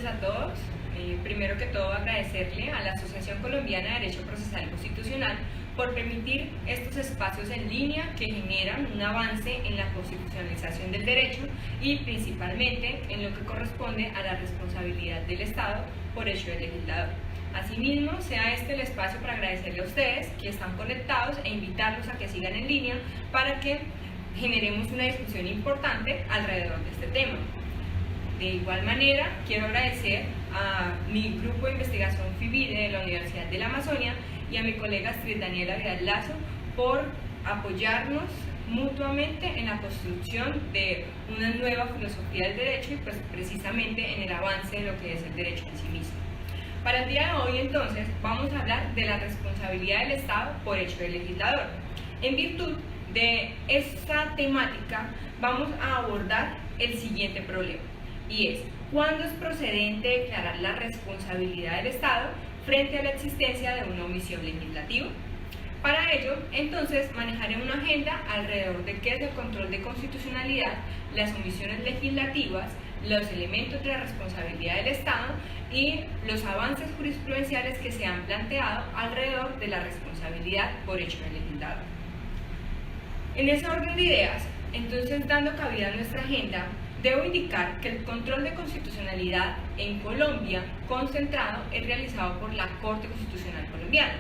a todos. Primero que todo, agradecerle a la Asociación Colombiana de Derecho Procesal Constitucional por permitir estos espacios en línea que generan un avance en la constitucionalización del derecho y principalmente en lo que corresponde a la responsabilidad del Estado por hecho del legislador. Asimismo, sea este el espacio para agradecerle a ustedes que están conectados e invitarlos a que sigan en línea para que generemos una discusión importante alrededor de este tema. De igual manera, quiero agradecer a mi grupo de investigación FIBIDE de la Universidad de la Amazonia y a mi colega Astrid Daniela Vidal Lazo por apoyarnos mutuamente en la construcción de una nueva filosofía del derecho y pues precisamente en el avance de lo que es el derecho en sí mismo. Para el día de hoy, entonces, vamos a hablar de la responsabilidad del Estado por hecho del legislador. En virtud de esta temática, vamos a abordar el siguiente problema, y es: ¿cuándo es procedente declarar la responsabilidad del Estado frente a la existencia de una omisión legislativa? Para ello, entonces, manejaré una agenda alrededor de qué es el control de constitucionalidad, las omisiones legislativas, los elementos de la responsabilidad del Estado y los avances jurisprudenciales que se han planteado alrededor de la responsabilidad por hecho del legislador. En ese orden de ideas, entonces, dando cabida a nuestra agenda, debo indicar que el control de constitucionalidad en Colombia concentrado es realizado por la Corte Constitucional Colombiana,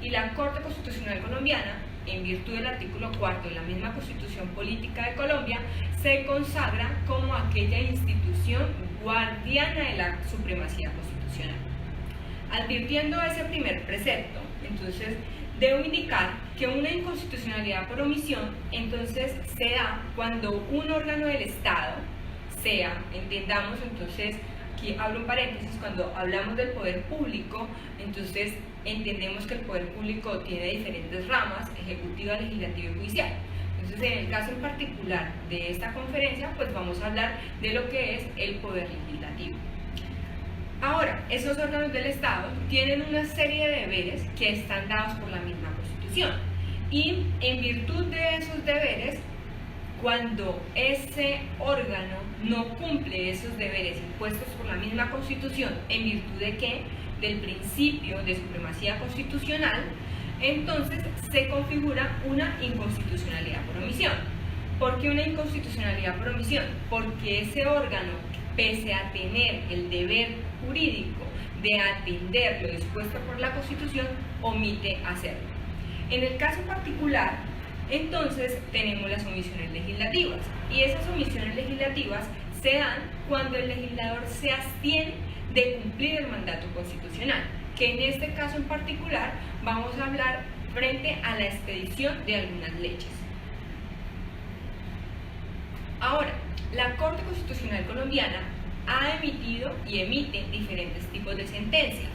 y la Corte Constitucional Colombiana, en virtud del artículo 4 de la misma Constitución Política de Colombia, se consagra como aquella institución guardiana de la supremacía constitucional. Advirtiendo ese primer precepto, entonces, debo indicar que una inconstitucionalidad por omisión, entonces, se da cuando un órgano del Estado, entendamos entonces, aquí hablo en paréntesis, cuando hablamos del poder público, entonces entendemos que el poder público tiene diferentes ramas: ejecutiva, legislativa y judicial. Entonces, en el caso en particular de esta conferencia, pues vamos a hablar de lo que es el poder legislativo. Ahora, esos órganos del Estado tienen una serie de deberes que están dados por la misma Constitución, y en virtud de esos deberes, cuando ese órgano no cumple esos deberes impuestos por la misma Constitución, en virtud de ¿qué? Del principio de supremacía constitucional, entonces se configura una inconstitucionalidad por omisión. ¿Por qué una inconstitucionalidad por omisión? Porque ese órgano, pese a tener el deber jurídico de atender lo dispuesto por la Constitución, omite hacerlo. En el caso particular, entonces, tenemos las omisiones legislativas, y esas omisiones legislativas se dan cuando el legislador se abstiene de cumplir el mandato constitucional, que en este caso en particular vamos a hablar frente a la expedición de algunas leyes. Ahora, la Corte Constitucional Colombiana ha emitido y emite diferentes tipos de sentencias.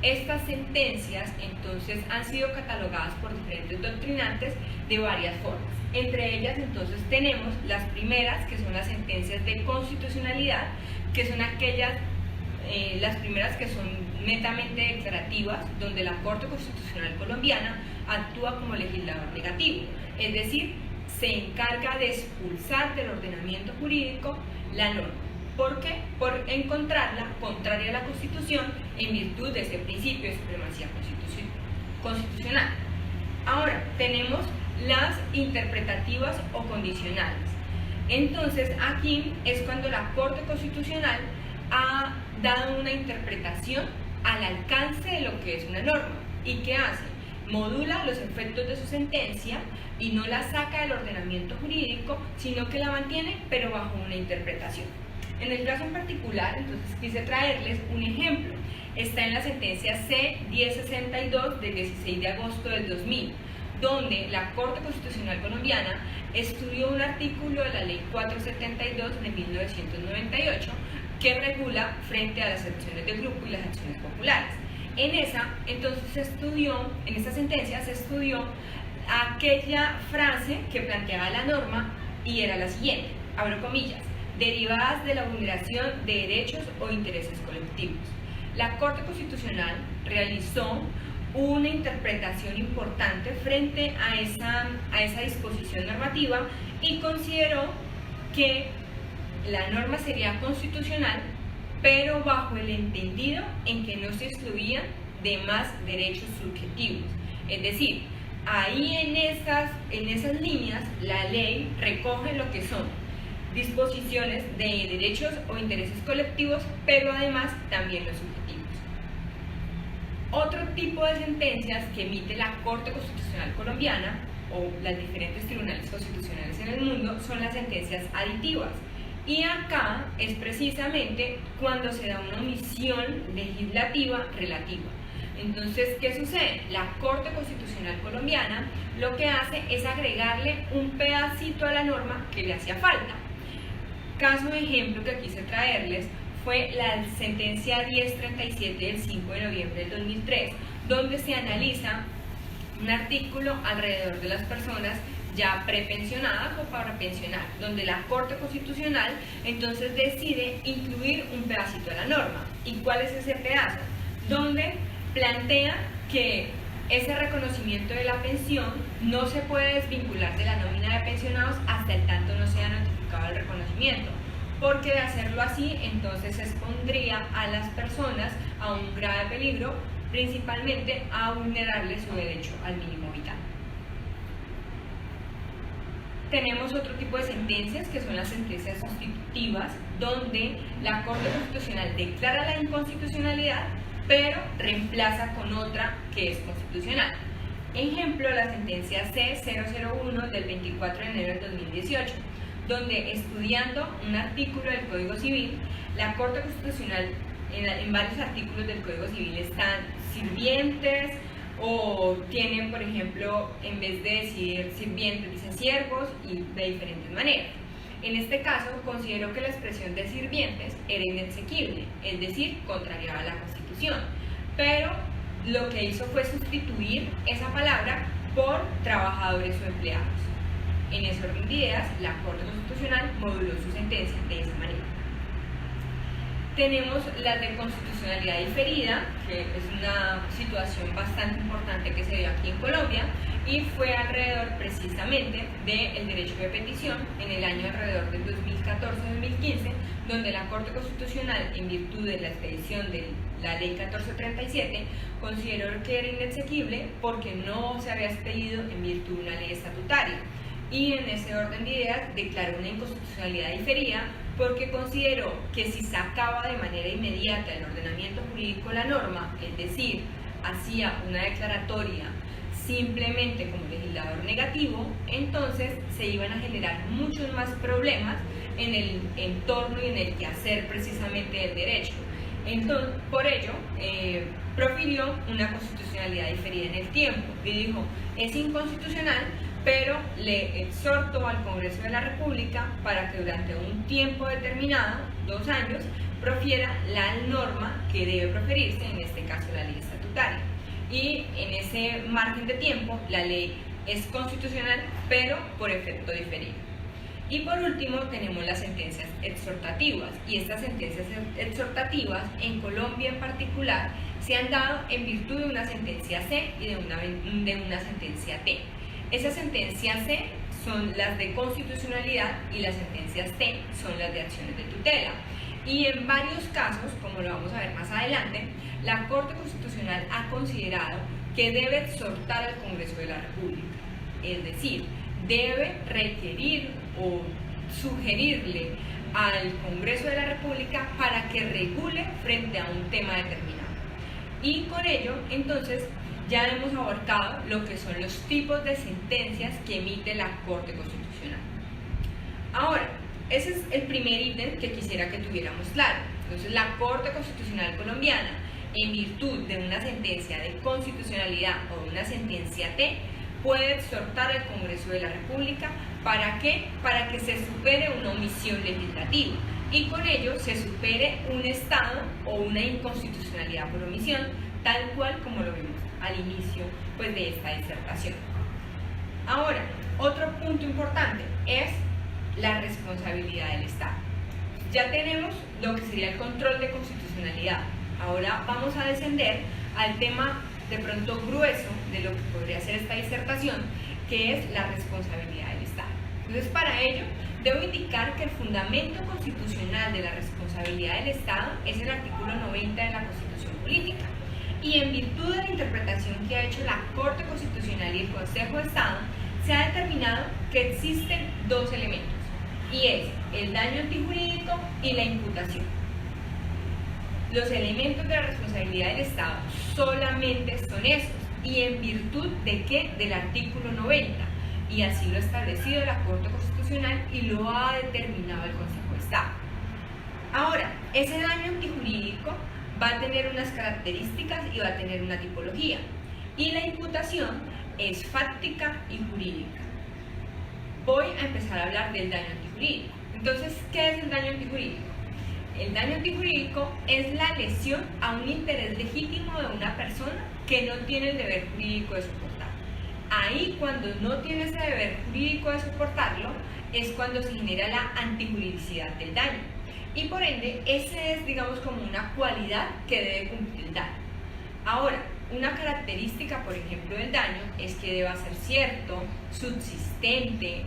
Estas sentencias, entonces, han sido catalogadas por diferentes doctrinantes de varias formas. Entre ellas, entonces, tenemos las primeras, que son las sentencias de constitucionalidad, que son aquellas, las primeras que son netamente declarativas, donde la Corte Constitucional Colombiana actúa como legislador negativo, es decir, se encarga de expulsar del ordenamiento jurídico la norma. ¿Por qué? Por encontrarla contraria a la Constitución en virtud de ese principio de supremacía constitucional. Ahora, tenemos las interpretativas o condicionales. Entonces, aquí es cuando la Corte Constitucional ha dado una interpretación al alcance de lo que es una norma. ¿Y qué hace? Modula los efectos de su sentencia y no la saca del ordenamiento jurídico, sino que la mantiene, pero bajo una interpretación. En el caso en particular, entonces, quise traerles un ejemplo. Está en la sentencia C-1062 del 16 de agosto del 2000, donde la Corte Constitucional Colombiana estudió un artículo de la Ley 472 de 1998 que regula frente a las acciones de grupo y las acciones populares. En esa, entonces, en esa sentencia se estudió aquella frase que planteaba la norma, y era la siguiente, abro comillas: derivadas de la vulneración de derechos o intereses colectivos. La Corte Constitucional realizó una interpretación importante frente a esa disposición normativa y consideró que la norma sería constitucional pero bajo el entendido en que no se excluían demás derechos subjetivos. Es decir, ahí en esas líneas la ley recoge lo que son disposiciones de derechos o intereses colectivos, pero además también los subjetivos. Otro tipo de sentencias que emite la Corte Constitucional Colombiana o las diferentes tribunales constitucionales en el mundo son las sentencias aditivas. Y acá es precisamente cuando se da una omisión legislativa relativa. Entonces, ¿qué sucede? La Corte Constitucional Colombiana lo que hace es agregarle un pedacito a la norma que le hacía falta. Caso de ejemplo que quise traerles fue la sentencia 1037 del 5 de noviembre del 2003, donde se analiza un artículo alrededor de las personas ya prepensionadas o para pensionar, donde la Corte Constitucional entonces decide incluir un pedacito de la norma. ¿Y cuál es ese pedazo? Donde plantea que ese reconocimiento de la pensión no se puede desvincular de la nómina de pensionados hasta el tanto no sea notificado el reconocimiento, porque de hacerlo así entonces expondría a las personas a un grave peligro, principalmente a vulnerarles su derecho al mínimo vital. Tenemos otro tipo de sentencias que son las sentencias sustitutivas, donde la Corte Constitucional declara la inconstitucionalidad pero reemplaza con otra que es constitucional. Ejemplo, la sentencia C-001 del 24 de enero del 2018, donde estudiando un artículo del Código Civil, la Corte Constitucional en varios artículos del Código Civil están sirvientes o tienen, por ejemplo, en vez de decir sirvientes, dicen siervos y de diferentes maneras. En este caso, considero que la expresión de sirvientes era inexequible, es decir, contrariaba a la Constitución, pero lo que hizo fue sustituir esa palabra por trabajadores o empleados. En ese orden de ideas, la Corte Constitucional moduló su sentencia de esa manera. Tenemos la de constitucionalidad diferida, que es una situación bastante importante que se dio aquí en Colombia y fue alrededor precisamente del derecho de petición en el año alrededor del 2014-2015, donde la Corte Constitucional, en virtud de la expedición de la Ley 1437, consideró que era inexequible porque no se había expedido en virtud de una ley estatutaria. Y en ese orden de ideas declaró una inconstitucionalidad diferida porque consideró que si sacaba de manera inmediata el ordenamiento jurídico la norma, es decir, hacía una declaratoria simplemente como legislador negativo, entonces se iban a generar muchos más problemas en el entorno y en el quehacer precisamente del derecho. Entonces, por ello, profirió una constitucionalidad diferida en el tiempo y dijo, es inconstitucional, pero le exhortó al Congreso de la República para que durante un tiempo determinado, 2 años, profiera la norma que debe proferirse, en este caso la ley estatutaria. Y en ese margen de tiempo, la ley es constitucional, pero por efecto diferido. Y por último, tenemos las sentencias exhortativas, y estas sentencias exhortativas, en Colombia en particular, se han dado en virtud de una sentencia C y de una sentencia T. Esas sentencias C son las de constitucionalidad y las sentencias T son las de acciones de tutela. Y en varios casos, como lo vamos a ver más adelante, la Corte Constitucional ha considerado que debe exhortar al Congreso de la República, es decir, debe requerir o sugerirle al Congreso de la República para que regule frente a un tema determinado. Y con ello, entonces, ya hemos abarcado lo que son los tipos de sentencias que emite la Corte Constitucional. Ahora, ese es el primer ítem que quisiera que tuviéramos claro. Entonces, la Corte Constitucional Colombiana, en virtud de una sentencia de constitucionalidad o de una sentencia T, puede exhortar al Congreso de la República ¿para qué? Para que se supere una omisión legislativa y con ello se supere un estado o una inconstitucionalidad por omisión, tal cual como lo vimos al inicio pues, de esta disertación. Ahora, otro punto importante es la responsabilidad del Estado. Ya tenemos lo que sería el control de constitucionalidad. Ahora vamos a descender al tema de pronto grueso de lo que podría ser esta disertación, que es la responsabilidad del Estado. Entonces, para ello debo indicar que el fundamento constitucional de la responsabilidad del Estado es el artículo 90 de la Constitución Política. Y en virtud de la interpretación que ha hecho la Corte Constitucional y el Consejo de Estado, se ha determinado que existen dos elementos, y es el daño antijurídico y la imputación. Los elementos de la responsabilidad del Estado solamente son esos, y en virtud de qué? Del artículo 90, y así lo ha establecido la Corte Constitucional y lo ha determinado el Consejo de Estado. Ahora, ese daño antijurídico va a tener unas características y va a tener una tipología, y la imputación es fáctica y jurídica. Voy a empezar a hablar del daño antijurídico. Entonces, ¿qué es el daño antijurídico? El daño antijurídico es la lesión a un interés legítimo de una persona que no tiene el deber jurídico de soportar. Ahí, cuando no tiene ese deber jurídico de soportarlo, es cuando se genera la antijuridicidad del daño. Y por ende, esa es, digamos, como una cualidad que debe cumplir el daño. Ahora, una característica, por ejemplo, del daño es que deba ser cierto, subsistente.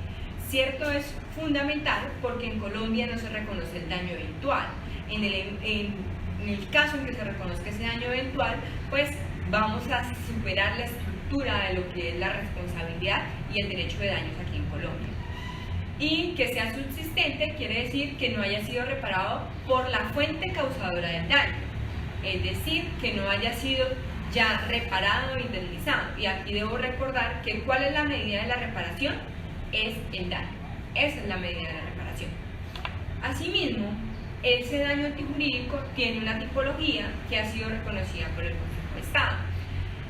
Cierto es fundamental porque en Colombia no se reconoce el daño eventual. En el caso en que se reconozca ese daño eventual, pues vamos a superar la estructura de lo que es la responsabilidad y el derecho de daños aquí en Colombia. Y que sea subsistente quiere decir que no haya sido reparado por la fuente causadora del daño, es decir, que no haya sido ya reparado o indemnizado. Y aquí debo recordar que ¿cuál es la medida de la reparación? Es el daño. Esa es la medida de la reparación. Asimismo, ese daño antijurídico tiene una tipología que ha sido reconocida por el Consejo de Estado.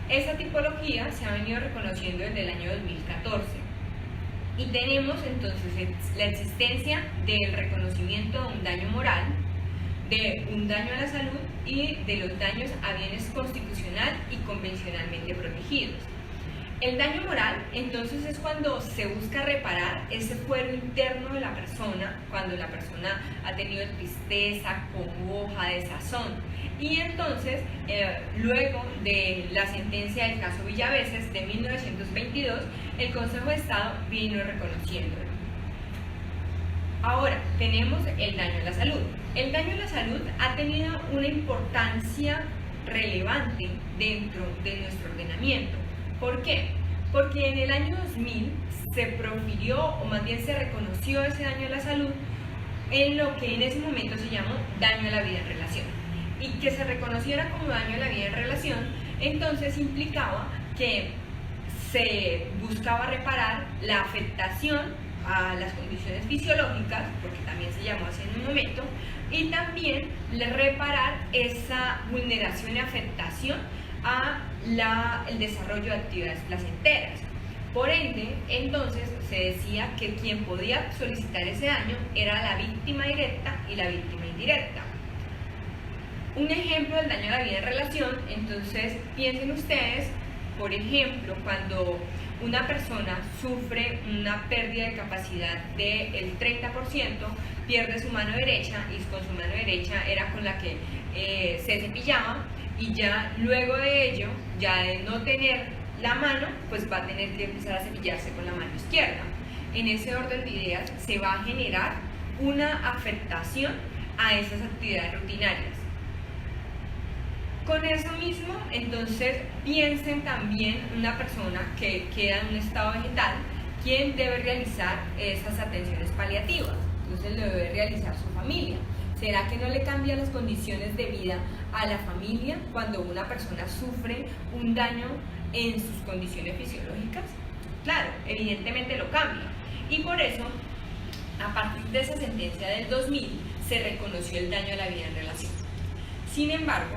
Esa tipología se ha venido reconociendo desde el año 2014. Y tenemos entonces la existencia del reconocimiento de un daño moral, de un daño a la salud y de los daños a bienes constitucional y convencionalmente protegidos. El daño moral, entonces, es cuando se busca reparar ese fuero interno de la persona, cuando la persona ha tenido tristeza, congoja, desazón. Y entonces, luego de la sentencia del caso Villaveses de 1922, el Consejo de Estado vino reconociéndolo. Ahora, tenemos el daño a la salud. El daño a la salud ha tenido una importancia relevante dentro de nuestro ordenamiento. ¿Por qué? Porque en el año 2000 se profirió, o más bien se reconoció ese daño a la salud en lo que en ese momento se llamó daño a la vida en relación. Y que se reconociera como daño a la vida en relación, entonces implicaba que se buscaba reparar la afectación a las condiciones fisiológicas, porque también se llamó así en un momento, y también reparar esa vulneración y afectación a el desarrollo de actividades placenteras. Por ende, entonces se decía que quien podía solicitar ese daño era la víctima directa y la víctima indirecta. Un ejemplo del daño a la vida en relación, entonces piensen ustedes, por ejemplo, cuando una persona sufre una pérdida de capacidad del 30%, pierde su mano derecha y con su mano derecha era con la que se cepillaba, y ya luego de ello, ya de no tener la mano, pues va a tener que empezar a cepillarse con la mano izquierda. En ese orden de ideas se va a generar una afectación a esas actividades rutinarias. Con eso mismo, entonces, piensen también una persona que queda en un estado vegetal, ¿quién debe realizar esas atenciones paliativas? Entonces lo debe realizar su familia. ¿Será que no le cambia las condiciones de vida a la familia cuando una persona sufre un daño en sus condiciones fisiológicas? Claro, evidentemente lo cambia. Y por eso, a partir de esa sentencia del 2000, se reconoció el daño a la vida en relación. Sin embargo,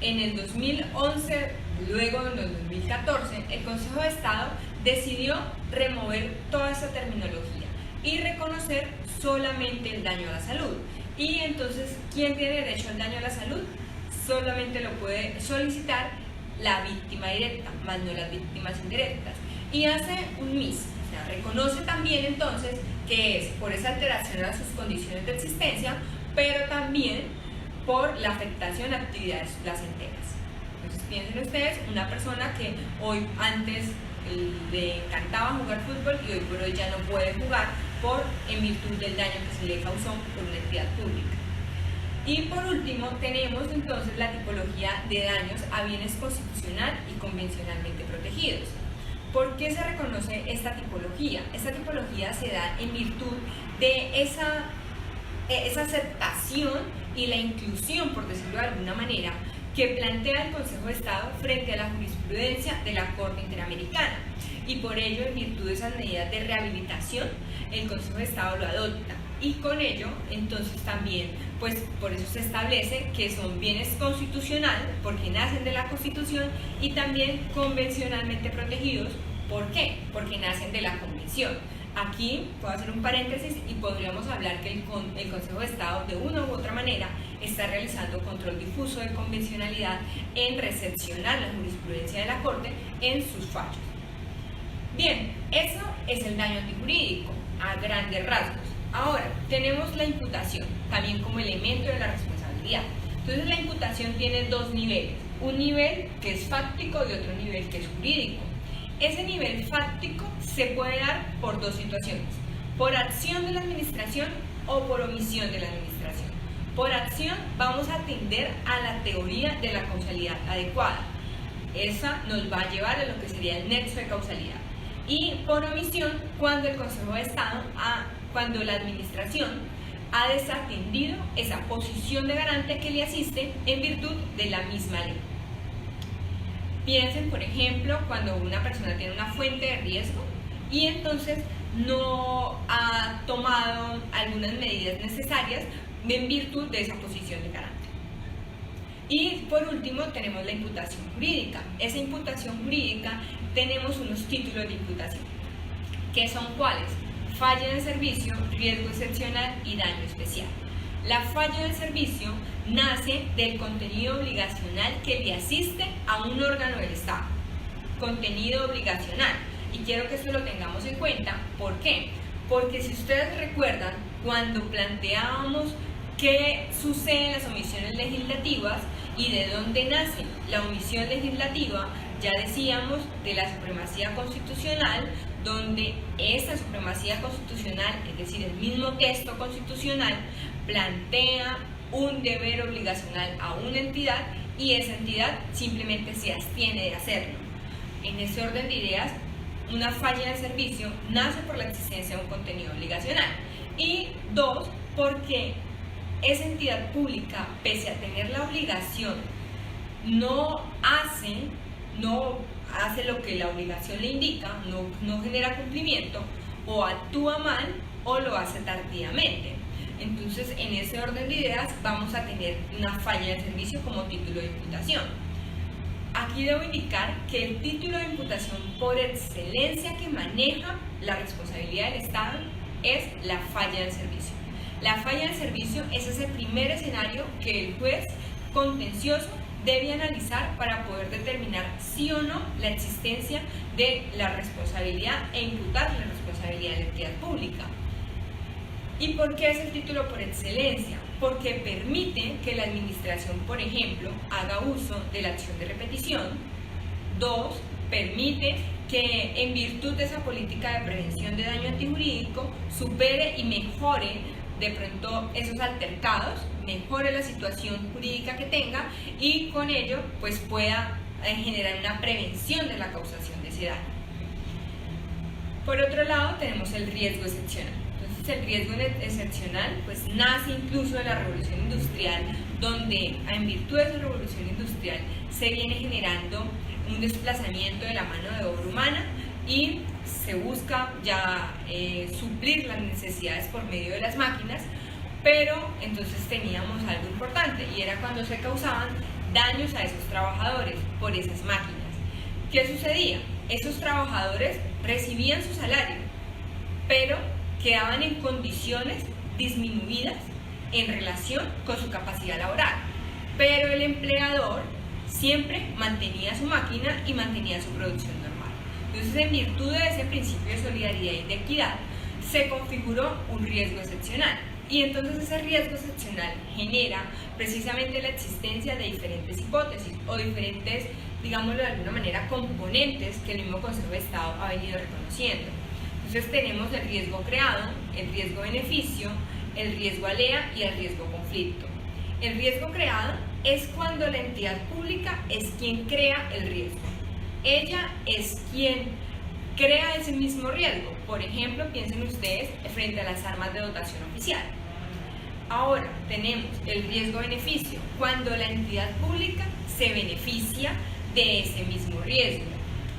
en el 2011, luego en el 2014, el Consejo de Estado decidió remover toda esa terminología y reconocer solamente el daño a la salud. Y entonces, ¿quién tiene derecho al daño a la salud? Solamente lo puede solicitar la víctima directa, más no las víctimas indirectas. Y hace un MIS, o sea, reconoce también entonces que es por esa alteración a sus condiciones de existencia, pero también por la afectación a actividades placenteras. Entonces piensen ustedes, una persona que hoy antes le encantaba jugar fútbol y hoy por hoy ya no puede jugar en virtud del daño que se le causó por una entidad pública. Y por último tenemos entonces la tipología de daños a bienes constitucional y convencionalmente protegidos. ¿Por qué se reconoce esta tipología? Esta tipología se da en virtud de esa aceptación y la inclusión, por decirlo de alguna manera, que plantea el Consejo de Estado frente a la jurisprudencia de la Corte Interamericana. Y por ello, en virtud de esas medidas de rehabilitación, el Consejo de Estado lo adopta. Y con ello, entonces también, pues por eso se establece que son bienes constitucionales, porque nacen de la Constitución, y también convencionalmente protegidos. ¿Por qué? Porque nacen de la Convención. Aquí puedo hacer un paréntesis y podríamos hablar que el Consejo de Estado, de una u otra manera, está realizando control difuso de convencionalidad en recepcionar la jurisprudencia de la Corte en sus fallos. Bien, eso es el daño antijurídico, a grandes rasgos. Ahora, tenemos la imputación, también como elemento de la responsabilidad. Entonces, la imputación tiene dos niveles, un nivel que es fáctico y otro nivel que es jurídico. Ese nivel fáctico se puede dar por dos situaciones, por acción de la administración o por omisión de la administración. Por acción vamos a atender a la teoría de la causalidad adecuada. Esa nos va a llevar a lo que sería el nexo de causalidad. Y por omisión, cuando el Consejo de Estado, cuando la administración ha desatendido esa posición de garante que le asiste en virtud de la misma ley. Piensen, por ejemplo, cuando una persona tiene una fuente de riesgo y entonces no ha tomado algunas medidas necesarias en virtud de esa posición de garante. Y por último tenemos la imputación jurídica. Esa imputación jurídica tenemos unos títulos de imputación, que son ¿cuáles? Falla del servicio, riesgo excepcional y daño especial. La falla del servicio nace del contenido obligacional que le asiste a un órgano del Estado. Contenido obligacional. Y quiero que esto lo tengamos en cuenta. ¿Por qué? Porque si ustedes recuerdan, cuando planteábamos qué sucede en las omisiones legislativas y de dónde nace la omisión legislativa, ya decíamos de la supremacía constitucional, donde esta supremacía constitucional, es decir, el mismo texto constitucional, plantea un deber obligacional a una entidad y esa entidad simplemente se abstiene de hacerlo. En ese orden de ideas, una falla de servicio nace por la existencia de un contenido obligacional. Y dos, porque esa entidad pública, pese a tener la obligación, no hace lo que la obligación le indica, no genera cumplimiento, o actúa mal o lo hace tardíamente. Entonces, en ese orden de ideas vamos a tener una falla de servicio como título de imputación. Aquí debo indicar que el título de imputación por excelencia que maneja la responsabilidad del Estado es la falla del servicio. La falla del servicio es ese primer escenario que el juez contencioso debe analizar para poder determinar sí o no la existencia de la responsabilidad e imputar la responsabilidad de la entidad pública. ¿Y por qué es el título por excelencia? Porque permite que la administración, por ejemplo, haga uso de la acción de repetición. Dos, permite que en virtud de esa política de prevención de daño antijurídico supere y mejore de pronto esos altercados, mejore la situación jurídica que tenga y con ello pues pueda generar una prevención de la causación de ese daño. Por otro lado tenemos el riesgo excepcional. Entonces el riesgo excepcional pues nace incluso de la revolución industrial, donde en virtud de esa revolución industrial se viene generando un desplazamiento de la mano de obra humana y se busca ya suplir las necesidades por medio de las máquinas, pero entonces teníamos algo importante y era cuando se causaban daños a esos trabajadores por esas máquinas. ¿Qué sucedía? Esos trabajadores recibían su salario, pero quedaban en condiciones disminuidas en relación con su capacidad laboral, pero el empleador siempre mantenía su máquina y mantenía su producción normal. Entonces, en virtud de ese principio de solidaridad y de equidad, se configuró un riesgo excepcional. Y entonces ese riesgo excepcional genera precisamente la existencia de diferentes hipótesis o diferentes, digámoslo de alguna manera, componentes que el mismo Consejo de Estado ha venido reconociendo. Entonces tenemos el riesgo creado, el riesgo-beneficio, el riesgo alea y el riesgo-conflicto. El riesgo creado es cuando la entidad pública es quien crea el riesgo. Ella es quien crea ese mismo riesgo. Por ejemplo, piensen ustedes frente a las armas de dotación oficial. Ahora tenemos el riesgo-beneficio, cuando la entidad pública se beneficia de ese mismo riesgo.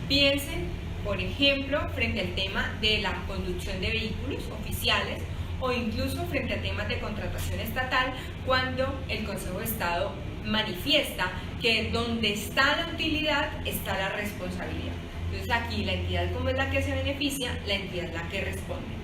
Piensen, por ejemplo, frente al tema de la conducción de vehículos oficiales o incluso frente a temas de contratación estatal, cuando el Consejo de Estado manifiesta que donde está la utilidad está la responsabilidad. Entonces aquí la entidad, como es la que se beneficia, la entidad es la que responde.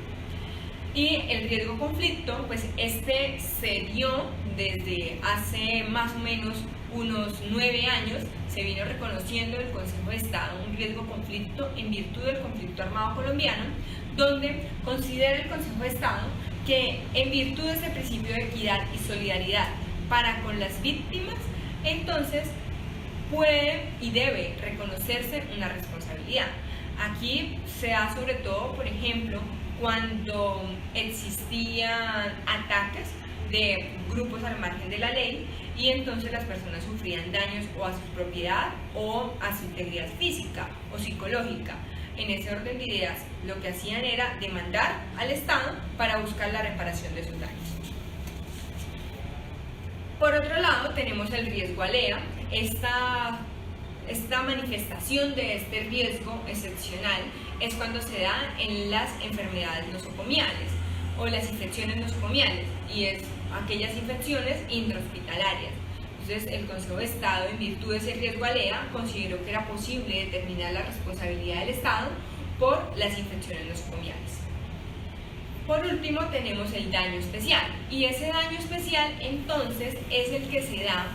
Y el riesgo conflicto, pues este se dio desde hace más o menos unos 9 años, se vino reconociendo el Consejo de Estado un riesgo conflicto en virtud del conflicto armado colombiano, donde considera el Consejo de Estado que en virtud de ese principio de equidad y solidaridad para con las víctimas, entonces puede y debe reconocerse una responsabilidad. Aquí se da sobre todo, por ejemplo, cuando existían ataques de grupos al margen de la ley y entonces las personas sufrían daños o a su propiedad o a su integridad física o psicológica. En ese orden de ideas, lo que hacían era demandar al Estado para buscar la reparación de sus daños. Por otro lado, tenemos el riesgo alea. Esta manifestación de este riesgo excepcional es cuando se da en las enfermedades nosocomiales o las infecciones nosocomiales, y es aquellas infecciones intrahospitalarias. Entonces, el Consejo de Estado, en virtud de ese riesgo alea, consideró que era posible determinar la responsabilidad del Estado por las infecciones nosocomiales. Por último, tenemos el daño especial, y ese daño especial entonces es el que se da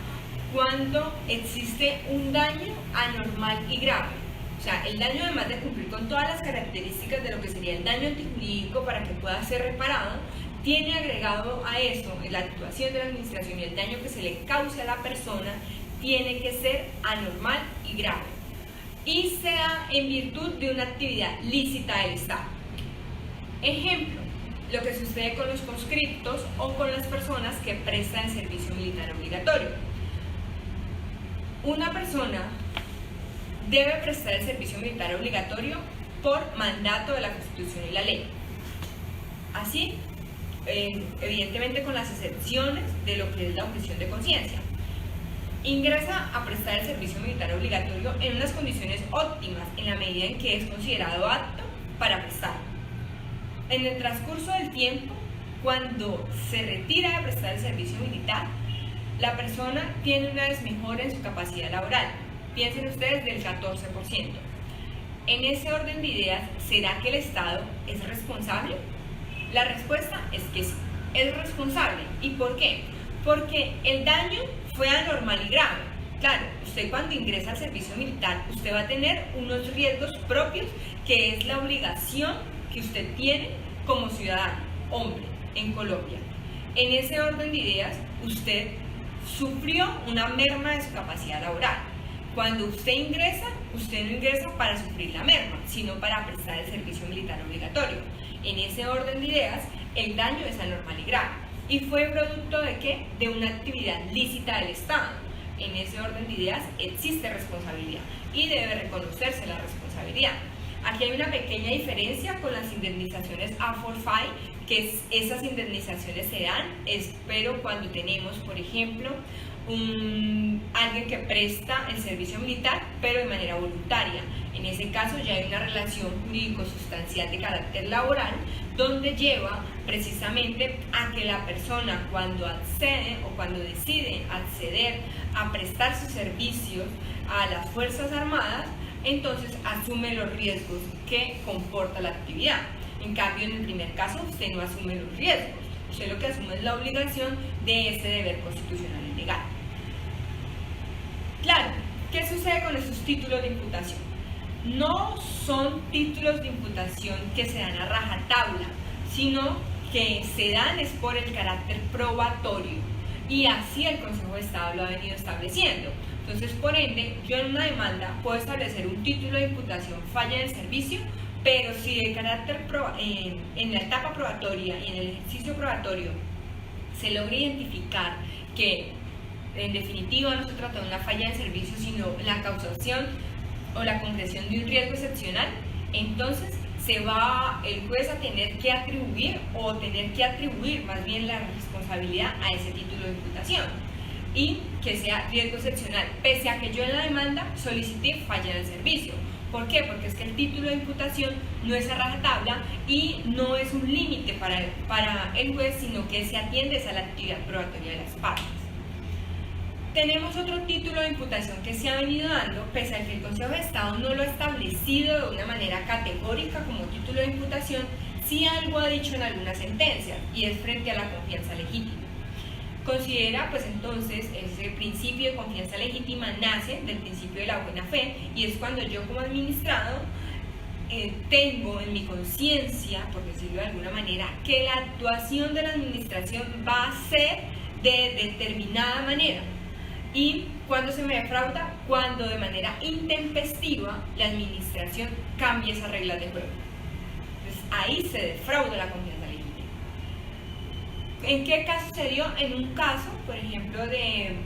cuando existe un daño anormal y grave. O sea, el daño, además de cumplir con todas las características de lo que sería el daño antijurídico para que pueda ser reparado, tiene agregado a eso la actuación de la administración y el daño que se le cause a la persona tiene que ser anormal y grave. Y se da en virtud de una actividad lícita del Estado. Ejemplo, lo que sucede con los conscriptos o con las personas que prestan el servicio militar obligatorio. Una persona debe prestar el servicio militar obligatorio por mandato de la Constitución y la ley. Así, evidentemente con las excepciones de lo que es la objeción de conciencia. Ingresa a prestar el servicio militar obligatorio en unas condiciones óptimas en la medida en que es considerado apto para prestarlo. En el transcurso del tiempo, cuando se retira de prestar el servicio militar, la persona tiene una desmejora en su capacidad laboral. Piensen ustedes del 14%. En ese orden de ideas, ¿será que el Estado es responsable? La respuesta es que sí, es responsable. ¿Y por qué? Porque el daño fue anormal y grave. Claro, usted cuando ingresa al servicio militar, usted va a tener unos riesgos propios, que es la obligación que usted tiene como ciudadano, hombre, en Colombia. En ese orden de ideas, usted sufrió una merma de su capacidad laboral. Cuando usted no ingresa para sufrir la merma, sino para prestar el servicio militar obligatorio. En ese orden de ideas, el daño es anormal y grave. ¿Y fue producto de qué? De una actividad lícita del Estado. En ese orden de ideas existe responsabilidad y debe reconocerse la responsabilidad. Aquí hay una pequeña diferencia con las indemnizaciones A4FI, que esas indemnizaciones se dan, pero cuando tenemos, por ejemplo, alguien que presta el servicio militar, pero de manera voluntaria. En ese caso ya hay una relación jurídico-sustancial de carácter laboral, donde lleva precisamente a que la persona, cuando accede o cuando decide acceder a prestar sus servicios a las Fuerzas Armadas, entonces asume los riesgos que comporta la actividad. En cambio, en el primer caso, usted no asume los riesgos. Usted lo que asume es la obligación de ese deber constitucional y legal. Claro, ¿qué sucede con esos títulos de imputación? No son títulos de imputación que se dan a rajatabla, sino que se dan es por el carácter probatorio. Y así el Consejo de Estado lo ha venido estableciendo. Entonces, por ende, yo en una demanda puedo establecer un título de imputación falla del servicio Pero si de carácter en la etapa probatoria y en el ejercicio probatorio se logra identificar que en definitiva no se trata de una falla de servicio, sino la causación o la concreción de un riesgo excepcional, entonces se va el juez a tener que atribuir más bien la responsabilidad a ese título de imputación y que sea riesgo excepcional, pese a que yo en la demanda solicité falla del servicio. ¿Por qué? Porque es que el título de imputación no es a rajatabla y no es un límite para el juez, sino que se atiende a la actividad probatoria de las partes. Tenemos otro título de imputación que se ha venido dando, pese a que el Consejo de Estado no lo ha establecido de una manera categórica como título de imputación, sí algo ha dicho en algunas sentencias, y es frente a la confianza legítima. Considera, pues entonces, ese principio de confianza legítima nace del principio de la buena fe, y es cuando yo como administrado tengo en mi conciencia, por decirlo de alguna manera, que la actuación de la administración va a ser de determinada manera. Y cuando se me defrauda, cuando de manera intempestiva la administración cambia esas reglas de juego. Entonces ahí se defrauda la confianza legítima. ¿En qué caso se dio? En un caso, por ejemplo, de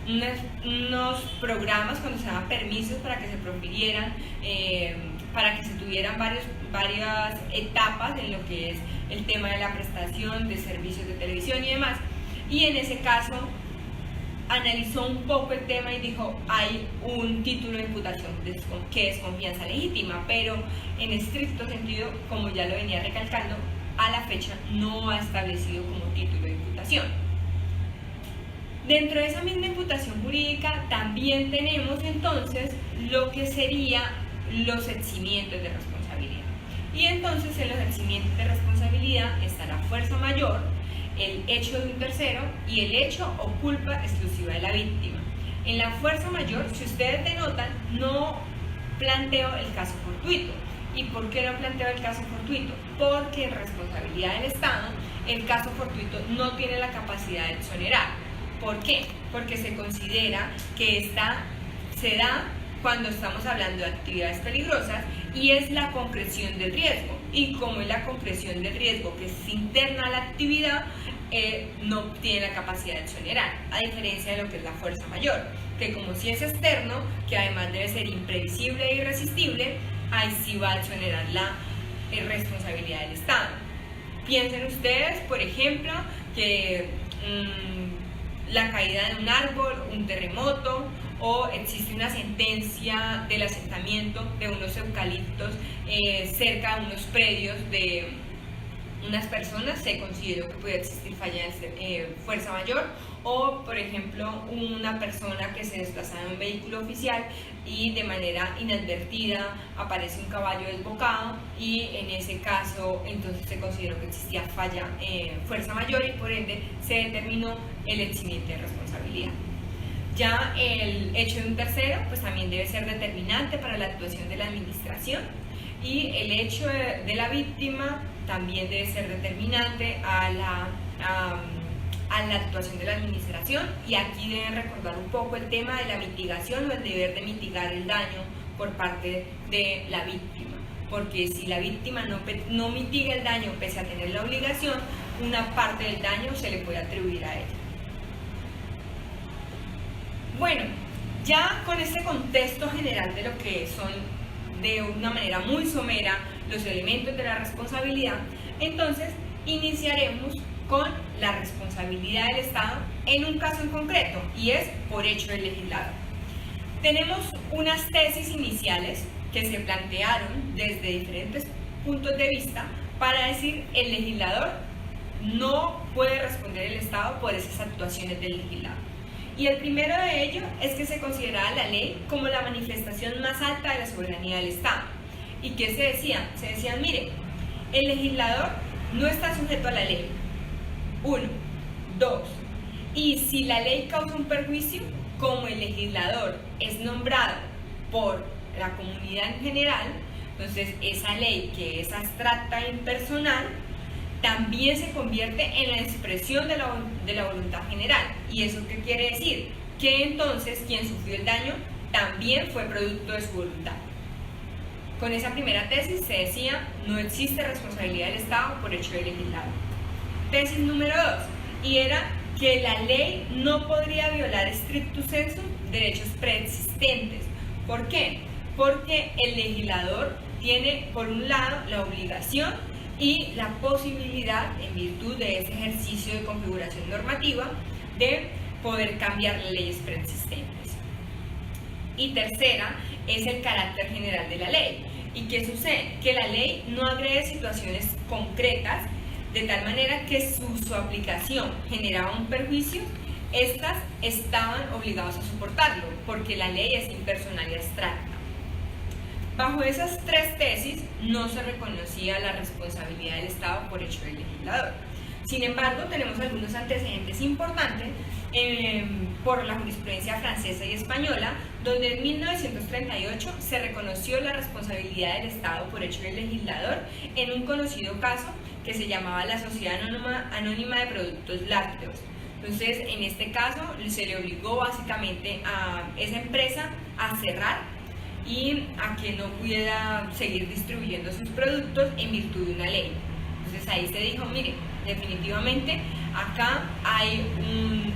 unos programas cuando se daban permisos para que se profirieran, para que se tuvieran varias etapas en lo que es el tema de la prestación de servicios de televisión y demás. Y en ese caso analizó un poco el tema y dijo, hay un título de imputación que es confianza legítima, pero en estricto sentido, como ya lo venía recalcando, a la fecha no ha establecido como título de imputación. Dentro de esa misma imputación jurídica también tenemos entonces lo que sería los eximientos de responsabilidad. Y entonces en los eximientos de responsabilidad está la fuerza mayor, el hecho de un tercero y el hecho o culpa exclusiva de la víctima. En la fuerza mayor, si ustedes denotan, no planteo el caso fortuito. ¿Y por qué no planteo el caso fortuito? Porque en responsabilidad del Estado, el caso fortuito no tiene la capacidad de exonerar. ¿Por qué? Porque se considera que se da cuando estamos hablando de actividades peligrosas y es la concreción del riesgo. Y como es la concreción del riesgo que es interna a la actividad, no tiene la capacidad de exonerar, a diferencia de lo que es la fuerza mayor, que como si es externo, que además debe ser imprevisible e irresistible, ahí sí va a exonerar la responsabilidad del Estado. Piensen ustedes, por ejemplo, que la caída de un árbol, un terremoto, o existe una sentencia del asentamiento de unos eucaliptos cerca de unos predios de unas personas, se consideró que puede existir falla de fuerza mayor, o por ejemplo una persona que se desplazaba en un vehículo oficial y de manera inadvertida aparece un caballo desbocado y en ese caso entonces se consideró que existía falla fuerza mayor y por ende se determinó el eximiente de responsabilidad. Ya el hecho de un tercero pues también debe ser determinante para la actuación de la administración y el hecho de la víctima también debe ser determinante a la actuación de la administración, y aquí deben recordar un poco el tema de la mitigación o el deber de mitigar el daño por parte de la víctima, porque si la víctima no mitiga el daño pese a tener la obligación, una parte del daño se le puede atribuir a ella. Bueno, ya con este contexto general de lo que son de una manera muy somera los elementos de la responsabilidad, entonces iniciaremos con la responsabilidad del Estado en un caso en concreto, y es por hecho del legislador. Tenemos unas tesis iniciales que se plantearon desde diferentes puntos de vista para decir el legislador no puede responder el Estado por esas actuaciones del legislador. Y el primero de ellos es que se consideraba la ley como la manifestación más alta de la soberanía del Estado. ¿Y qué se decía? Se decían, mire, el legislador no está sujeto a la ley. 1. 2. Y si la ley causa un perjuicio, como el legislador es nombrado por la comunidad en general, entonces esa ley que es abstracta e impersonal, también se convierte en la expresión de la voluntad general. ¿Y eso qué quiere decir? Que entonces quien sufrió el daño también fue producto de su voluntad. Con esa primera tesis se decía, no existe responsabilidad del Estado por hecho de legislar. Tesis número 2, y era que la ley no podría violar stricto sensu derechos preexistentes. ¿Por qué? Porque el legislador tiene, por un lado, la obligación y la posibilidad, en virtud de ese ejercicio de configuración normativa, de poder cambiar las leyes preexistentes. Y tercera, es el carácter general de la ley. ¿Y qué sucede? Que la ley no agrede situaciones concretas, de tal manera que su aplicación generaba un perjuicio, estas estaban obligadas a soportarlo, porque la ley es impersonal y abstracta. Bajo esas tres tesis no se reconocía la responsabilidad del Estado por hecho del legislador. Sin embargo, tenemos algunos antecedentes importantes por la jurisprudencia francesa y española, donde en 1938 se reconoció la responsabilidad del Estado por hecho del legislador en un conocido caso que se llamaba la Sociedad Anónima de Productos Lácteos. Entonces, en este caso, se le obligó básicamente a esa empresa a cerrar y a que no pudiera seguir distribuyendo sus productos en virtud de una ley. Entonces ahí se dijo, mire, definitivamente acá hay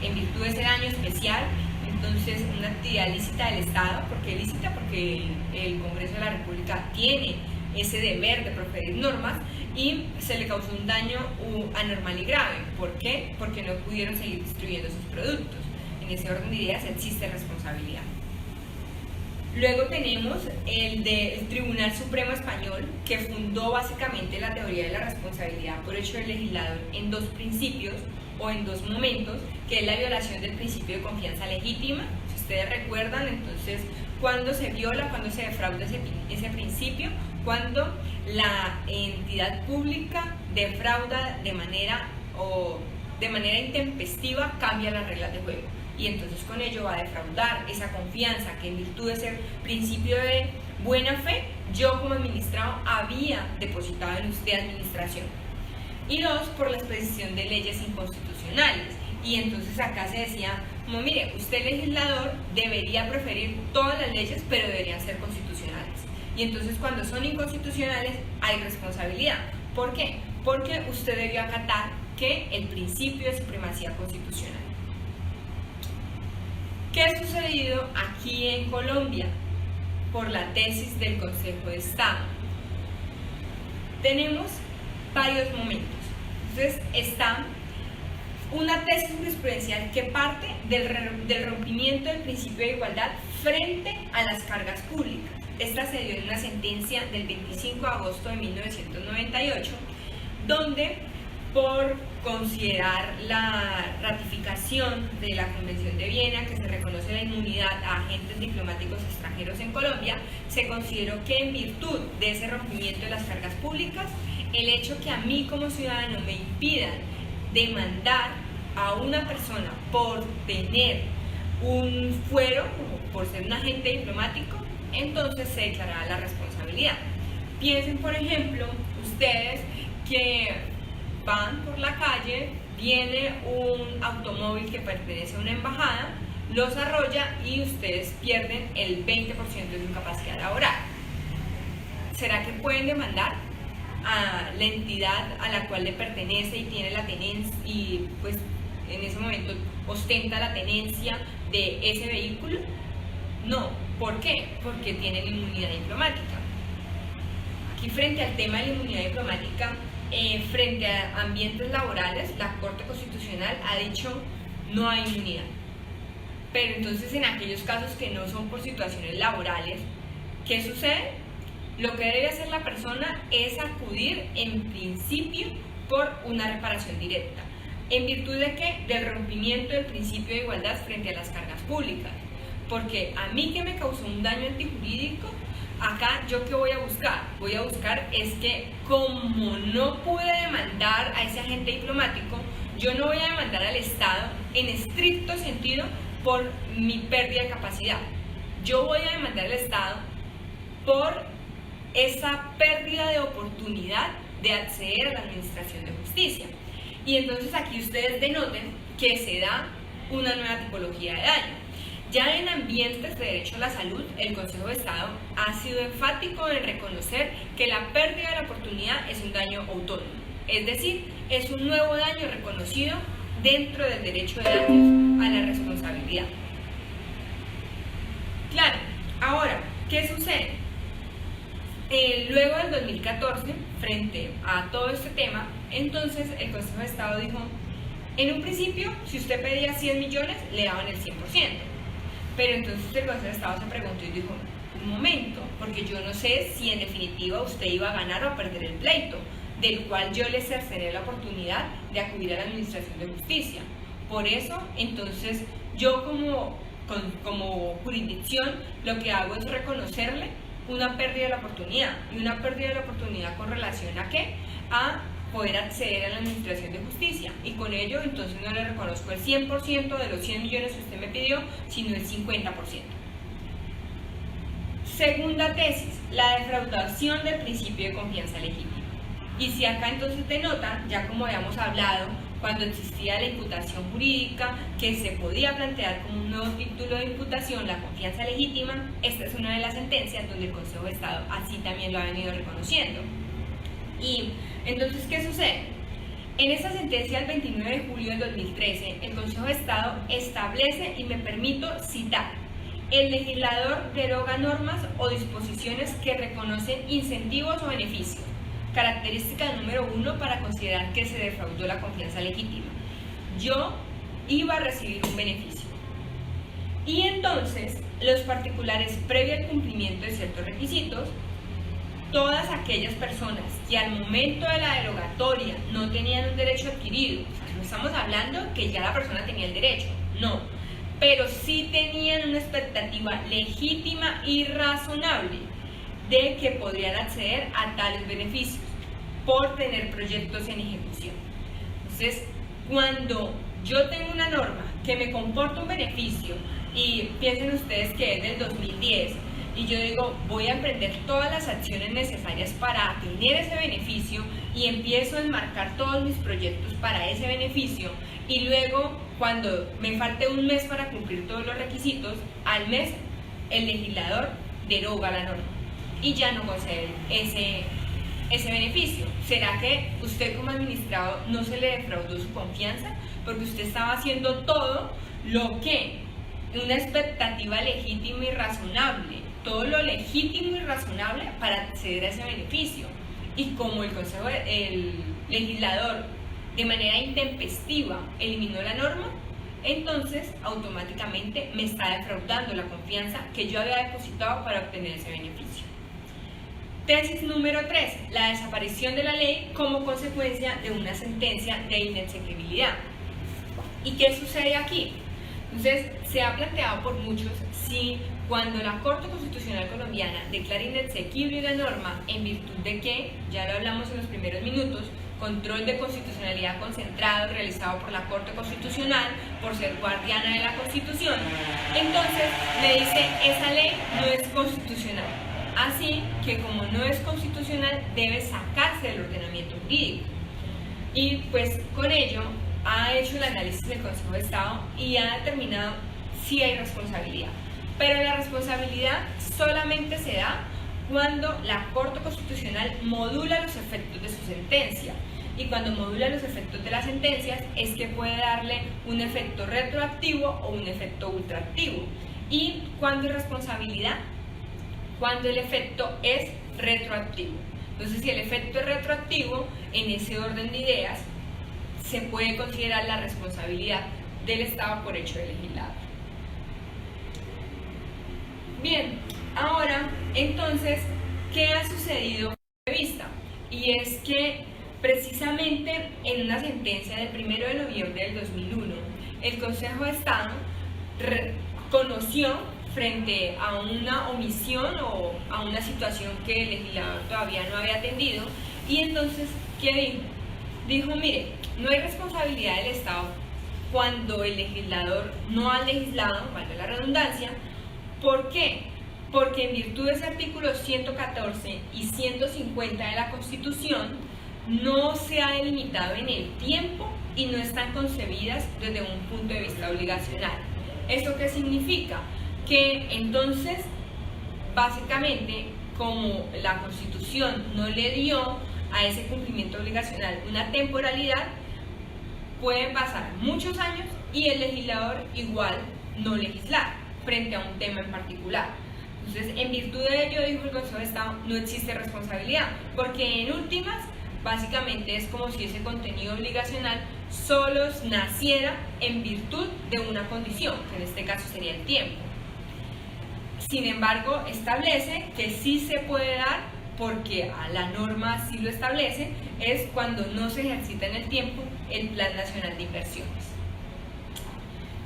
en virtud de ese daño especial, entonces una actividad lícita del Estado. ¿Por qué lícita? Porque el Congreso de la República tiene ese deber de proferir normas y se le causó un daño anormal y grave. ¿Por qué? Porque no pudieron seguir distribuyendo sus productos. En ese orden de ideas existe responsabilidad. Luego tenemos el del Tribunal Supremo Español, que fundó básicamente la teoría de la responsabilidad por hecho del legislador en dos principios o en dos momentos, que es la violación del principio de confianza legítima. Si ustedes recuerdan, entonces, cuando se viola, cuando se defrauda ese principio, cuando la entidad pública defrauda de manera intempestiva, cambia las reglas de juego. Y entonces con ello va a defraudar esa confianza que en virtud de ese principio de buena fe, yo como administrado había depositado en usted administración. Y dos, por la exposición de leyes inconstitucionales. Y entonces acá se decía, como mire, usted legislador debería preferir todas las leyes, pero deberían ser constitucionales. Y entonces cuando son inconstitucionales hay responsabilidad. ¿Por qué? Porque usted debió acatar que el principio de supremacía constitucional. ¿Qué ha sucedido aquí en Colombia por la tesis del Consejo de Estado? Tenemos varios momentos. Entonces está una tesis jurisprudencial que parte del rompimiento del principio de igualdad frente a las cargas públicas. Esta se dio en una sentencia del 25 de agosto de 1998, donde por considerar la ratificación de la Convención de Viena, que se reconoce la inmunidad a agentes diplomáticos extranjeros en Colombia, se consideró que en virtud de ese rompimiento de las cargas públicas, el hecho que a mí como ciudadano me impidan demandar a una persona por tener un fuero, por ser un agente diplomático, entonces se declarará la responsabilidad. Piensen, por ejemplo, ustedes que van por la calle, viene un automóvil que pertenece a una embajada, los arrolla y ustedes pierden el 20% de su capacidad laboral. ¿Será que pueden demandar a la entidad a la cual le pertenece y tiene la tenencia y pues en ese momento ostenta la tenencia de ese vehículo? No. ¿Por qué? Porque tienen inmunidad diplomática. Aquí frente al tema de la inmunidad diplomática, frente a ambientes laborales, la Corte Constitucional ha dicho no hay inmunidad. Pero entonces en aquellos casos que no son por situaciones laborales, ¿qué sucede? Lo que debe hacer la persona es acudir en principio por una reparación directa. ¿En virtud de qué? Del rompimiento del principio de igualdad frente a las cargas públicas. Porque a mí que me causó un daño antijurídico, acá yo qué voy a buscar? Voy a buscar es que como no pude demandar a ese agente diplomático, yo no voy a demandar al Estado en estricto sentido por mi pérdida de capacidad. Yo voy a demandar al Estado por esa pérdida de oportunidad de acceder a la administración de justicia. Y entonces aquí ustedes denoten que se da una nueva tipología de daño. Ya en ambientes de derecho a la salud, el Consejo de Estado ha sido enfático en reconocer que la pérdida de la oportunidad es un daño autónomo, es decir, es un nuevo daño reconocido dentro del derecho de daños a la responsabilidad. Claro, ahora, ¿qué sucede? Luego del 2014, frente a todo este tema, entonces el Consejo de Estado dijo, en un principio, si usted pedía 100 millones, le daban el 100%. Pero entonces el Consejo de Estado se preguntó y dijo, un momento, porque yo no sé si en definitiva usted iba a ganar o a perder el pleito, del cual yo le cercené la oportunidad de acudir a la Administración de Justicia. Por eso, entonces, yo como jurisdicción, lo que hago es reconocerle una pérdida de la oportunidad. ¿Y una pérdida de la oportunidad con relación a qué? A poder acceder a la Administración de Justicia, y con ello entonces no le reconozco el 100% de los 100 millones que usted me pidió, sino el 50%. Segunda tesis, la defraudación del principio de confianza legítima. Y si acá entonces denota, ya como habíamos hablado, cuando existía la imputación jurídica, que se podía plantear como un nuevo título de imputación, la confianza legítima, esta es una de las sentencias donde el Consejo de Estado así también lo ha venido reconociendo. Y entonces, ¿qué sucede? En esta sentencia del 29 de julio del 2013, el Consejo de Estado establece, y me permito citar, el legislador deroga normas o disposiciones que reconocen incentivos o beneficios. Característica número 1 para considerar que se defraudó la confianza legítima. Yo iba a recibir un beneficio. Y entonces, los particulares, previo al cumplimiento de ciertos requisitos, todas aquellas personas que al momento de la derogatoria no tenían un derecho adquirido, o sea, no estamos hablando que ya la persona tenía el derecho, no, pero sí tenían una expectativa legítima y razonable de que podrían acceder a tales beneficios por tener proyectos en ejecución. Entonces, cuando yo tengo una norma que me comporta un beneficio, y piensen ustedes que es del 2010, y yo digo, voy a emprender todas las acciones necesarias para tener ese beneficio, y empiezo a enmarcar todos mis proyectos para ese beneficio, y luego, cuando me falte un mes para cumplir todos los requisitos, al mes el legislador deroga la norma y ya no concede ese beneficio. ¿Será que usted como administrado no se le defraudó su confianza? Porque usted estaba haciendo todo lo que una expectativa legítima y razonable, todo lo legítimo y razonable para acceder a ese beneficio. Y como el legislador de manera intempestiva eliminó la norma, entonces automáticamente me está defraudando la confianza que yo había depositado para obtener ese beneficio. Tesis número 3, la desaparición de la ley como consecuencia de una sentencia de inexequibilidad. ¿Y qué sucede aquí? Entonces, se ha planteado por muchos si cuando la Corte Constitucional Colombiana declara inexequible la norma en virtud de que, ya lo hablamos en los primeros minutos, control de constitucionalidad concentrado realizado por la Corte Constitucional por ser guardiana de la Constitución, entonces me dice esa ley no es constitucional. Así que como no es constitucional, debe sacarse del ordenamiento jurídico. Y pues con ello ha hecho el análisis del Consejo de Estado y ha determinado si hay responsabilidad. Pero la responsabilidad solamente se da cuando la Corte Constitucional modula los efectos de su sentencia. Y cuando modula los efectos de las sentencias es que puede darle un efecto retroactivo o un efecto ultraactivo. ¿Y cuándo hay responsabilidad? Cuando el efecto es retroactivo. Entonces, si el efecto es retroactivo, en ese orden de ideas, se puede considerar la responsabilidad del Estado por hecho de legislador. Bien, ahora, entonces, ¿qué ha sucedido en la vista? Y es que, precisamente, en una sentencia del 1 de noviembre del 2001, el Consejo de Estado conoció frente a una omisión o a una situación que el legislador todavía no había atendido, y entonces, ¿qué dijo? Dijo, mire, no hay responsabilidad del Estado cuando el legislador no ha legislado, valga la redundancia. ¿Por qué? Porque en virtud de ese artículo 114 y 150 de la Constitución no se ha delimitado en el tiempo y no están concebidas desde un punto de vista obligacional. ¿Esto qué significa? Que entonces, básicamente, como la Constitución no le dio a ese cumplimiento obligacional una temporalidad, pueden pasar muchos años y el legislador igual no legislar frente a un tema en particular. Entonces, en virtud de ello, dijo el Consejo de Estado, no existe responsabilidad, porque en últimas, básicamente es como si ese contenido obligacional solo naciera en virtud de una condición, que en este caso sería el tiempo. Sin embargo, establece que sí se puede dar, porque a la norma sí lo establece, es cuando no se ejercita en el tiempo el Plan Nacional de Inversiones.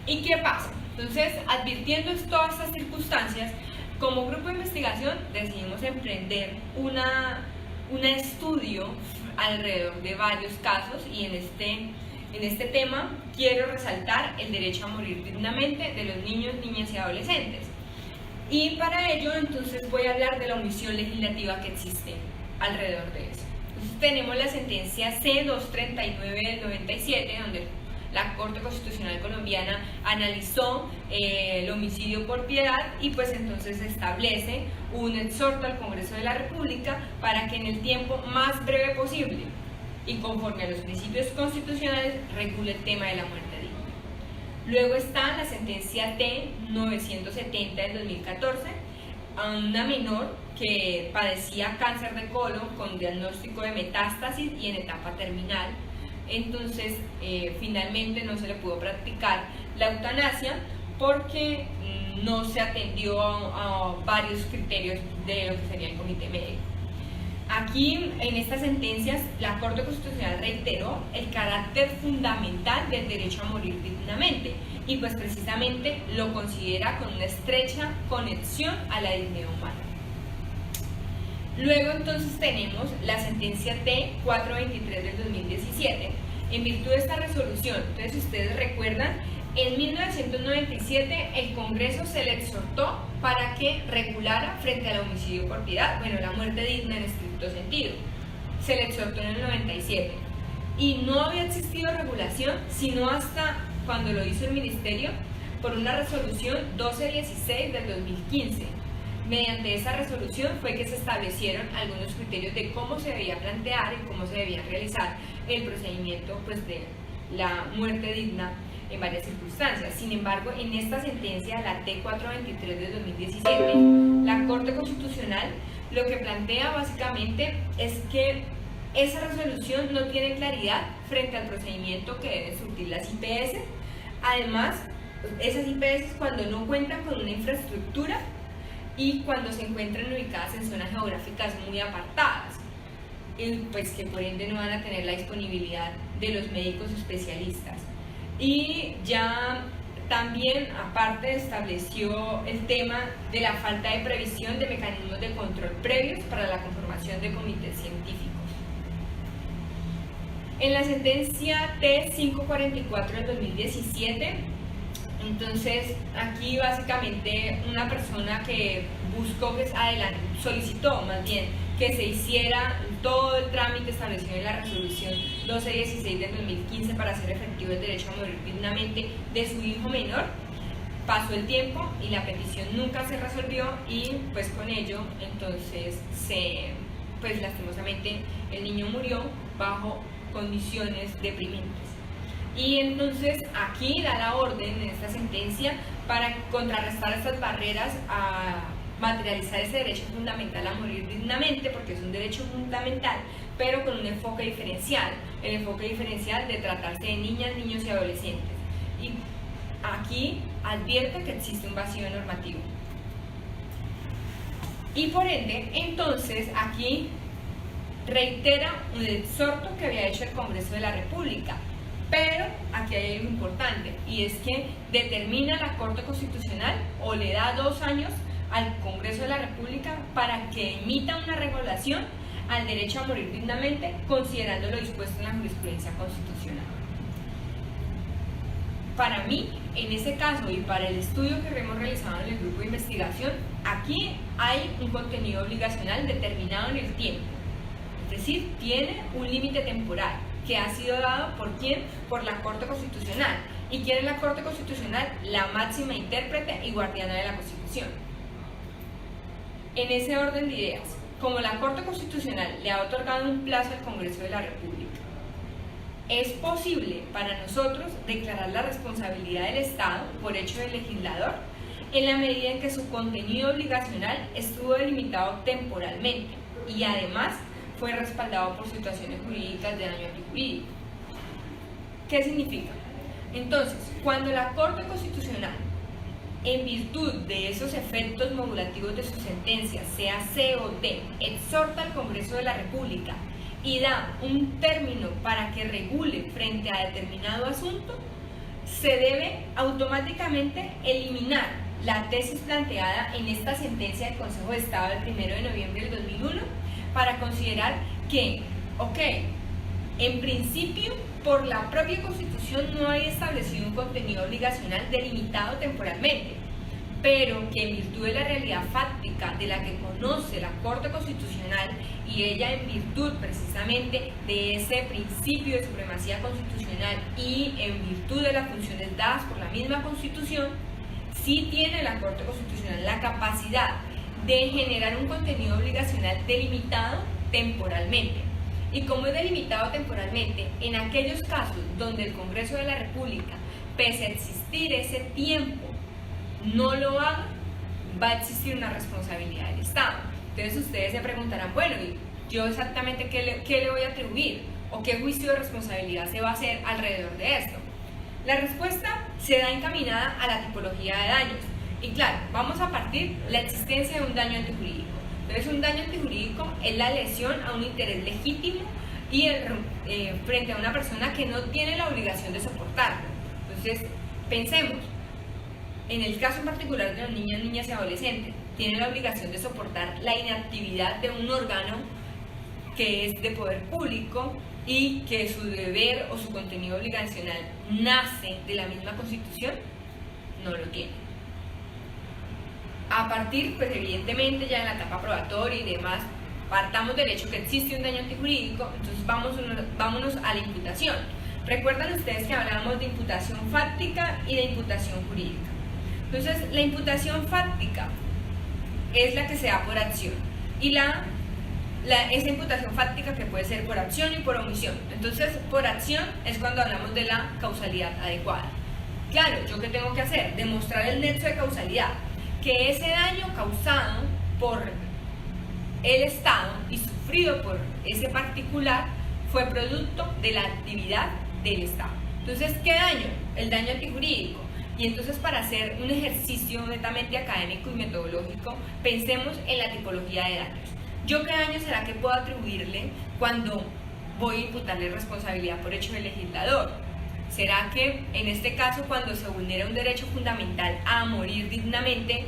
¿Y qué pasa? Entonces, advirtiendo todas estas circunstancias, como grupo de investigación decidimos emprender un estudio alrededor de varios casos, y en este tema quiero resaltar el derecho a morir dignamente de los niños, niñas y adolescentes. Y para ello entonces voy a hablar de la omisión legislativa que existe alrededor de eso. Entonces tenemos la sentencia C-239 del 97, donde la Corte Constitucional Colombiana analizó el homicidio por piedad, y pues entonces establece un exhorto al Congreso de la República para que en el tiempo más breve posible y conforme a los principios constitucionales regule el tema de la muerte digna. Luego está la sentencia T-970 del 2014, a una menor que padecía cáncer de colon con diagnóstico de metástasis y en etapa terminal. Entonces, finalmente no se le pudo practicar la eutanasia porque no se atendió a varios criterios de lo que sería el comité médico. Aquí, en estas sentencias, la Corte Constitucional reiteró el carácter fundamental del derecho a morir dignamente, y pues precisamente lo considera con una estrecha conexión a la dignidad humana. Luego entonces tenemos la sentencia T-423 del 2017. En virtud de esta resolución, entonces si ustedes recuerdan, en 1997 el Congreso se le exhortó para que regulara frente al homicidio por piedad, bueno, la muerte digna en estricto sentido. Se le exhortó en el 97 y no había existido regulación sino hasta cuando lo hizo el Ministerio por una resolución 1216 del 2015. Mediante esa resolución fue que se establecieron algunos criterios de cómo se debía plantear y cómo se debía realizar el procedimiento pues, de la muerte digna en varias circunstancias. Sin embargo, en esta sentencia, la T-423 de 2017, la Corte Constitucional lo que plantea básicamente es que esa resolución no tiene claridad frente al procedimiento que deben surtir las IPS. Además, esas IPS cuando no cuentan con una infraestructura y cuando se encuentran ubicadas en zonas geográficas muy apartadas, pues que por ende no van a tener la disponibilidad de los médicos especialistas. Y ya también aparte estableció el tema de la falta de previsión de mecanismos de control previos para la conformación de comités científicos. En la sentencia T-544 del 2017, entonces aquí básicamente una persona que buscó que solicitó más bien que se hiciera todo el trámite establecido en la resolución 1216 del 2015 para hacer efectivo el derecho a morir dignamente de su hijo menor. Pasó el tiempo y la petición nunca se resolvió y pues con ello entonces pues lastimosamente el niño murió bajo condiciones deprimentes. Y entonces aquí da la orden en esta sentencia para contrarrestar estas barreras a materializar ese derecho fundamental a morir dignamente, porque es un derecho fundamental, pero con un enfoque diferencial, el enfoque diferencial de tratarse de niñas, niños y adolescentes. Y aquí advierte que existe un vacío normativo. Y por ende, entonces aquí reitera un exhorto que había hecho el Congreso de la República. Pero aquí hay algo importante, y es que determina la Corte Constitucional o le da 2 años al Congreso de la República para que emita una regulación al derecho a morir dignamente, considerando lo dispuesto en la jurisprudencia constitucional. Para mí, en ese caso y para el estudio que hemos realizado en el grupo de investigación, aquí hay un contenido obligacional determinado en el tiempo, es decir, tiene un límite temporal que ha sido dado ¿por quién? Por la Corte Constitucional, ¿Y quién es la Corte Constitucional? La máxima intérprete y guardiana de la Constitución. En ese orden de ideas, como la Corte Constitucional le ha otorgado un plazo al Congreso de la República, es posible para nosotros declarar la responsabilidad del Estado por hecho del legislador en la medida en que su contenido obligacional estuvo delimitado temporalmente y además fue respaldado por situaciones jurídicas de daño antijurídico. ¿Qué significa? Entonces, cuando la Corte Constitucional, en virtud de esos efectos modulativos de su sentencia, sea C o D, exhorta al Congreso de la República y da un término para que regule frente a determinado asunto, se debe automáticamente eliminar la tesis planteada en esta sentencia del Consejo de Estado del 1 de noviembre del 2001 para considerar que, en principio, por la propia Constitución no hay establecido un contenido obligacional delimitado temporalmente, pero que en virtud de la realidad fáctica de la que conoce la Corte Constitucional y ella en virtud precisamente de ese principio de supremacía constitucional y en virtud de las funciones dadas por la misma Constitución, sí tiene la Corte Constitucional la capacidad de generar un contenido obligacional delimitado temporalmente. Y como es delimitado temporalmente, en aquellos casos donde el Congreso de la República, pese a existir ese tiempo, no lo haga, va a existir una responsabilidad del Estado. Entonces ustedes se preguntarán, bueno, ¿y yo exactamente qué le voy a atribuir? ¿O qué juicio de responsabilidad se va a hacer alrededor de esto? La respuesta se da encaminada a la tipología de daños. Y claro, vamos a partir de la existencia de un daño antijurídico. Entonces, un daño antijurídico es la lesión a un interés legítimo y frente a una persona que no tiene la obligación de soportarlo. Entonces, pensemos, en el caso en particular de los niños, niñas y adolescentes, tienen la obligación de soportar la inactividad de un órgano que es de poder público y que su deber o su contenido obligacional nace de la misma Constitución, no lo tiene. A partir, pues evidentemente ya en la etapa probatoria y demás, partamos del hecho que existe un daño antijurídico, entonces vámonos a la imputación. Recuerdan ustedes que hablábamos de imputación fáctica y de imputación jurídica. Entonces, la imputación fáctica es la que se da por acción y esa imputación fáctica que puede ser por acción y por omisión. Entonces, por acción es cuando hablamos de la causalidad adecuada. Claro, ¿yo qué tengo que hacer? Demostrar el nexo de causalidad, que ese daño causado por el Estado y sufrido por ese particular fue producto de la actividad del Estado. Entonces, ¿qué daño? El daño antijurídico. Y entonces, para hacer un ejercicio netamente académico y metodológico, pensemos en la tipología de daños. ¿Yo qué daño será que puedo atribuirle cuando voy a imputarle responsabilidad por hecho del legislador? ¿Será que en este caso, cuando se vulnera un derecho fundamental a morir dignamente,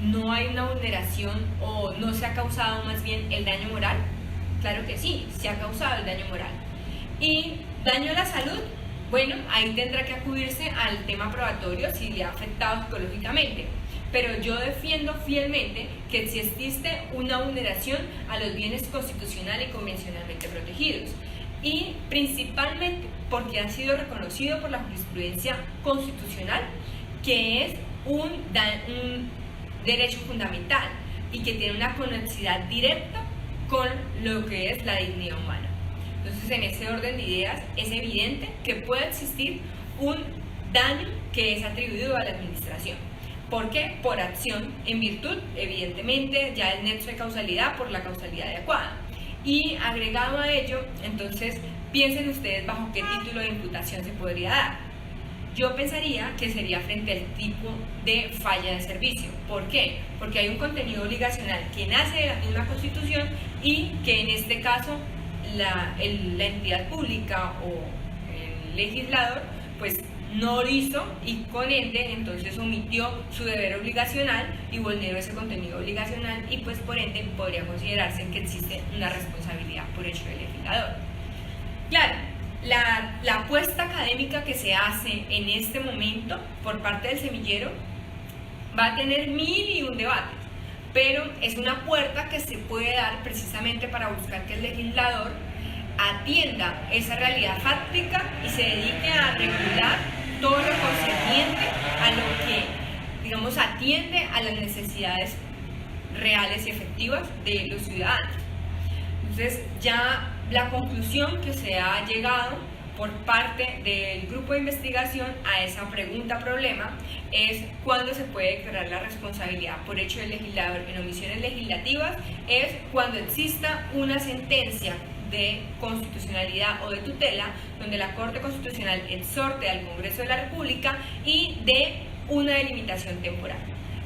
no hay una vulneración o no se ha causado más bien el daño moral? Claro que sí, se ha causado el daño moral. ¿Y daño a la salud? Bueno, ahí tendrá que acudirse al tema probatorio si le ha afectado psicológicamente. Pero yo defiendo fielmente que si existe una vulneración a los bienes constitucionales y convencionalmente protegidos. Y principalmente porque ha sido reconocido por la jurisprudencia constitucional que es un derecho fundamental y que tiene una conexidad directa con lo que es la dignidad humana. Entonces, en ese orden de ideas, es evidente que puede existir un daño que es atribuido a la administración. ¿Por qué? Por acción, en virtud, evidentemente, ya el nexo de causalidad por la causalidad adecuada. Y agregado a ello, entonces, piensen ustedes bajo qué título de imputación se podría dar. Yo pensaría que sería frente al tipo de falla de servicio. ¿Por qué? Porque hay un contenido obligacional que nace de la misma Constitución y que en este caso la entidad pública o el legislador pues no lo hizo y con ende entonces omitió su deber obligacional y vulneró ese contenido obligacional y pues por ende podría considerarse que existe una responsabilidad por hecho del legislador. Claro, la apuesta académica que se hace en este momento por parte del semillero va a tener 1001 debates, pero es una puerta que se puede dar precisamente para buscar que el legislador atienda esa realidad fáctica y se dedique a regular todo lo concerniente a lo que, digamos, atiende a las necesidades reales y efectivas de los ciudadanos. Entonces, ya la conclusión que se ha llegado por parte del grupo de investigación a esa pregunta problema es cuándo se puede declarar la responsabilidad por hecho del legislador en omisiones legislativas. Es cuando exista una sentencia de constitucionalidad o de tutela donde la Corte Constitucional exhorte al Congreso de la República y dé una delimitación temporal.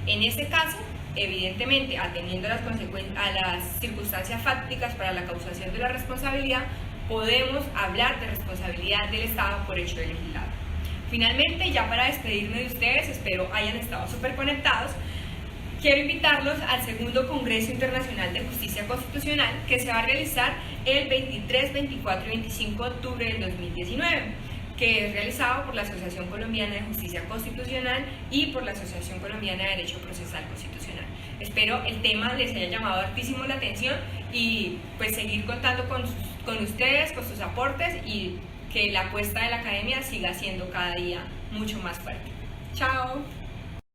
En ese caso, evidentemente, atendiendo a las circunstancias fácticas para la causación de la responsabilidad, podemos hablar de responsabilidad del Estado por hecho del legislador. Finalmente, ya para despedirme de ustedes, espero hayan estado súper conectados, quiero invitarlos al segundo Congreso Internacional de Justicia Constitucional que se va a realizar el 23, 24 y 25 de octubre del 2019, que es realizado por la Asociación Colombiana de Justicia Constitucional y por la Asociación Colombiana de Derecho Procesal Constitucional. Espero el tema les haya llamado hartísimo la atención y pues seguir contando con ustedes, con sus aportes y que la apuesta de la academia siga siendo cada día mucho más fuerte. ¡Chao!